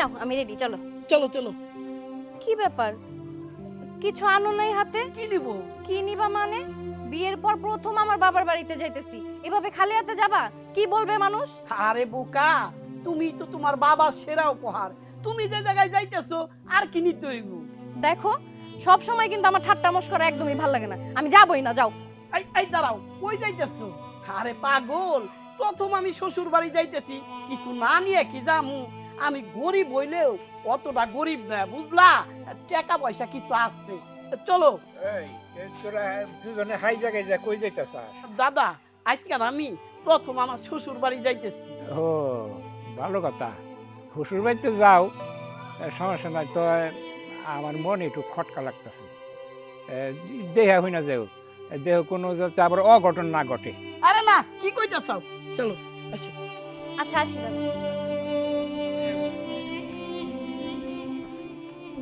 নাও আমি রেডি, চলো। চলো চলো। কি ব্যাপার, কিছু আনো নাই হাতে? কি নিব? কি নিবা মানে? বিয়ের পর প্রথম আমার বাবার বাড়িতে যাইতেছি, এভাবে খালি হাতে যাবা? কি বলবে মানুষ? আরে বোকা, তুমি তো তোমার বাবার সেরা উপহার, তুমি যে জায়গায় যাইতেছো আর কি নিতে হইব? দেখো, সব সময় কিন্তু আমার ঠাট্টা মশকরা একদমই ভালো লাগে না, আমি যাবই না, যাও। এই এই দাঁড়াও, কই যাইতেছো? আরে পাগল, প্রথম আমি শ্বশুর বাড়ি যাইতেছি, কিছু না নিয়ে কি যামু? আমি গরিব হইলেও অতটা গরিব না, বুঝলা? টাকা পয়সা কিছু আছে, চলো। এই তোরা দুজনে হাই জায়গায় যা কই যাইতাছ? দাদা, আজকে আমি প্রথম আমার শ্বশুর বাড়ি যাইতেছি। ও ভালো কথা, শ্বশুর বাড়িতে যাও, সমস্যা নাই। তো আমার মনে একটু খটকা লাগতেছে, দেহা হই না যাও, দেহ কোনো যাতে আবার অঘটন না ঘটে। আরে না, কি কইতেছ? চলো আসো। আচ্ছা আসি দাদা।